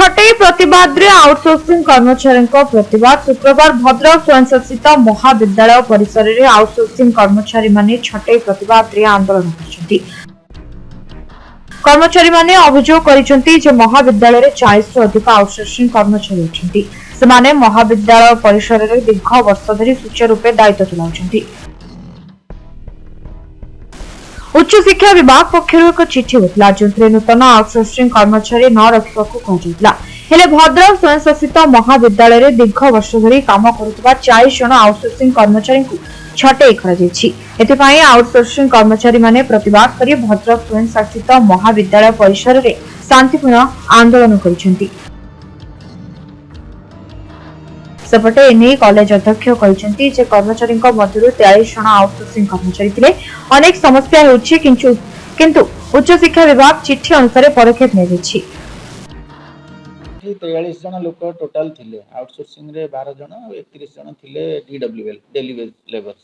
छटई प्रतिवाद रे आउटसोर्सिंग कर्मचारी प्रतिवाद शुक्रवार भद्रक स्वयंशासित महाविद्यालय परिसर में आउटसोर्सिंग कर्मचारी माने छटई प्रतिवाद रे आंदोलन करछथि। कर्मचारी माने अभियोग करिसथि जे महाविद्यालय रे 40 अधिक आउटसोर्सिंग कर्मचारी अछथि। सेमाने महाविद्यालय परिसर रे दीर्घ वर्ष धरि सुचारू दायित्व तुलाउछथि। उच्च शिक्षा विभाग पक्षर एक चिठी होता जो नूतन आउटसोर्सिंग कर्मचारी न रखा कहला भद्रक स्वयंशासित महाविद्यालय रे दीर्घ वर्ष धरी काम करुवा 40 जन आउटसोर्सिंग कर्मचारी को छटई आउटसोर्सिंग कर्मचारी माने प्रतिवाद करी भद्रक स्वयंशासित महाविद्यालय परिसर रे शांतिपूर्ण आंदोलन करिसेंती। सेपटे एने कॉलेज अध्यक्ष कहते जे कर्मचारी मध्य 43 जन आउटसोर्सिंग कर्मचारी थे। अनेक समस्या होछि किंतु उच्च शिक्षा विभाग चिट्ठी अनुसार पदक्षेप ने 43 जन लोक टोटाल थिले आउटसोर्सिंग रे 12 जन और 31 जन थिले डीडब्ल्यूएल डेली वेज लेबर्स।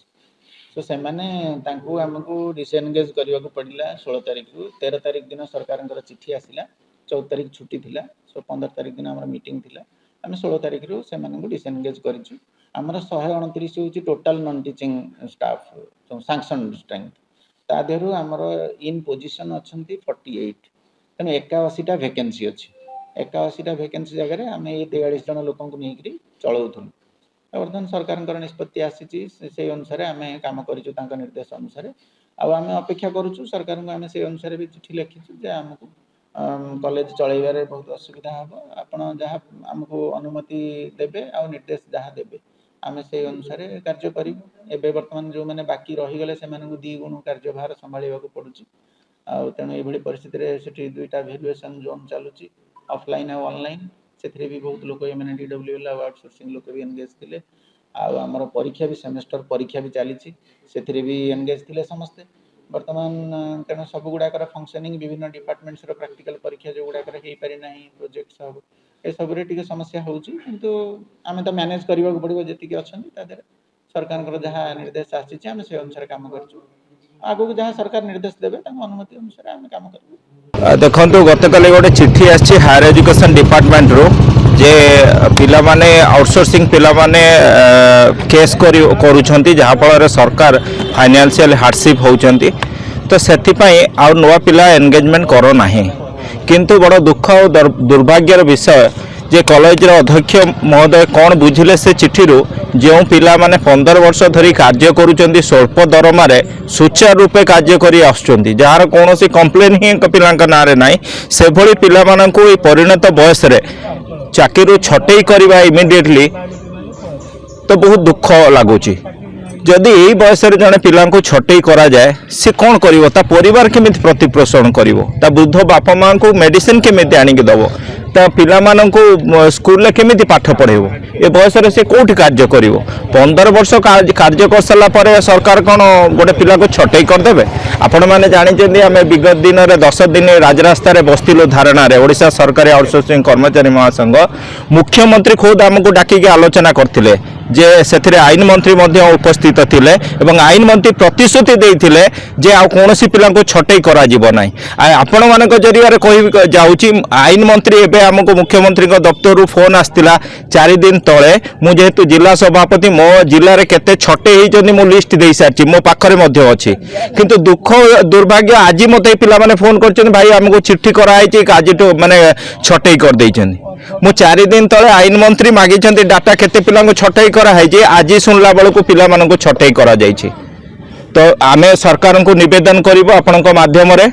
सो से माने तांको हमकु डिसएंगेज करबा को पड़िला 16 तारिख रु 13 तारिख दिन सरकारनकर चिट्ठी आसिला। 14 तारिख छुट्टी थिला। सो 15 तारिख दिन हमर मीटिंग थिला। आम 16 तारिख रु से डिसएंगेज करिछु। हमर 129 होची total non teaching staff sanction strength ता देहरु हमर इन पोजीशन अछंती 48 तने 81 टा वैकेंसी अछि। 81 टा वैकेंसी जगह रे हम ए 43 जन लोकन को नेकरी चलाउथुन। वर्तमान सरकारनकर निष्पत्ति आसीची से अनुसार हम काम करिछु तांका निर्देश अनुसार आ हम अपेक्षा करूछु सरकार को हम से अनुसार भी चिट्ठी लिखिछु जे हमको कॉलेज चलैबारे बहुत असुविधा हम आपण जहाँ आमको अनुमति देबे आ निर्देश जहाँ देबे आम से अनुसार कार्य करूँ। एवं बर्तमान जो मैंने बाकी रहीगले से 2 गुण कार्यभार संभाल पड़ुची तेणु ये परिस्थिति दुईटा वैल्यूएशन जोन चलुची ऑफलाइन और ऑनलाइन से भी बहुत लोग ये डीडब्ल्यूएल आउटसोर्सिंग लोग भी एंगेज थे। आमर परीक्षा भी सेमेस्टर परीक्षा भी चली से भी एंगेज थे समस्ते। वर्तमान तेणु सब गुड़ाकर फंक्शनिंग विभिन्न डिपार्टमेंट्स प्रैक्टिकल परीक्षा जो गुड़ाकर हो पारि ना प्रोजेक्ट सब ए सब रे समस्या होची किंतु आमे तो मैनेज करबा को पड़िबो जेतिके अछन तादर सरकार जहाँ निर्देश आसी आम से अनुसार काम करछु। आगो जहाँ सरकार निर्देश देबे तांको अनुमति अनुसार आम काम करबो। देखंतु गतकाली गोटे चिट्ठी आछि हायर एजुकेशन डिपार्टमेंट रो जे पिला माने आउटसोर्सिंग पिला माने केस करूछंती जहाँ फल सरकार फाइनेंशियल हार्डशिप होउछंती तो सेति पई आ नवा पिला एंगेजमेंट करो नाही। किंतु बड़ दुख और दुर्भाग्यर विषय जे कॉलेज अध्यक्ष महोदय कौन बुझिले से चिठी रू जो पिला माने 15 वर्ष धरी कार्य करूछंती स्वल्प दरमा रे सुचारू रूपे कार्य करी आछुछंती जार कोनोसी कंप्लेन ही पिलांका नारे नाही से भली पिला माननकु ए परिणत बयस रे चाकरी छटई करबा इमिडिएटली तो बहुत दुख लगुच। जदि यही बयस जड़े पिला छटई करा जाए सी कौन करिवो ता परिवार केमिति प्रतिपोषण करिवो ता वृद्ध बापा माँ को मेडिसिन केमिति आनिक दबो ता पिला माननकु स्कूल ले केमिति पाठ पढ़ेबो ए बयस रे से कोठी कार्य करिवो। 15 वर्ष कार्य कर सारा पर सरकार कौन गोटे पिला को छटई कर देबे। आपण माने जानि आम विगत दिन रे 10 दिन राजरास्ता रे बस्तिलो धारणा रे ओडिशा सरकारी आउटसोर्सिंग कर्मचारी महासंघ मुख्यमंत्री खुद आमको डाकिक आलोचना करथिले जे सेथिरे आईन मंत्री मध्य उपस्थित थिले एवं आईन मंत्री प्रतिश्रुति देइथिले जे आ कोनोसी पिला को छटई करा जिवो नाही। आपण मानक जरिया रे कहि जाउची आईन मंत्री एबे हमको मुख्यमंत्री को दफ्तर रु फोन आस्तिला 4 दिन तळे मु जेहेतु जिला सभापति मो जिल्ला रे केते छटई हेइ जनी मु लिस्ट देइ सारची मो पाखरे मध्य अछि किंतु दुख दुर्भाग्य आज मते पिला माने फोन करछन भाई हमको चिट्ठी करा आइची आज तो माने छटई कर देइछन। मु 4 दिन तळे आईन मंत्री मागिछन्ती डाटा केते पिला को छटई करा है जे आज सुनला बेलू पिला माननको छटई करा जाइछि। तो आमे सरकार को निवेदन करिवो आपनक माध्यम रे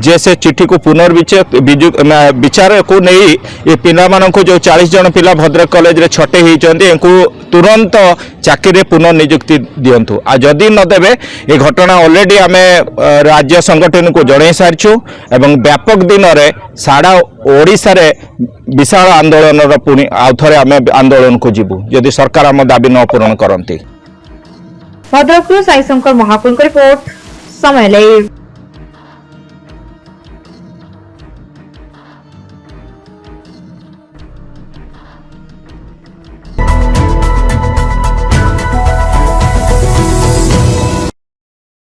जे से चिट्ठी को पुनर्विचार को नहीं ये पिला माननको जो 40 जन पिला भद्रक कॉलेज रे छटई हिचन्ती एंकु तुरंत चाकरी पुनर्नियुक्ति दियंतु आ जदि न देबे ये घटना ऑलरेडी आमे राज्य संगठन को जणै सारछु एवं व्यापक दिन रे सारा ओडिसा रे विशाल आंदोलन रो पुनी आउथरे आमे आंदोलन को जिबु जदि सरकार हम दाबी न पूर्ण करंती। भद्रक साई शंकर महाकुल रिपोर्ट समय लाइव।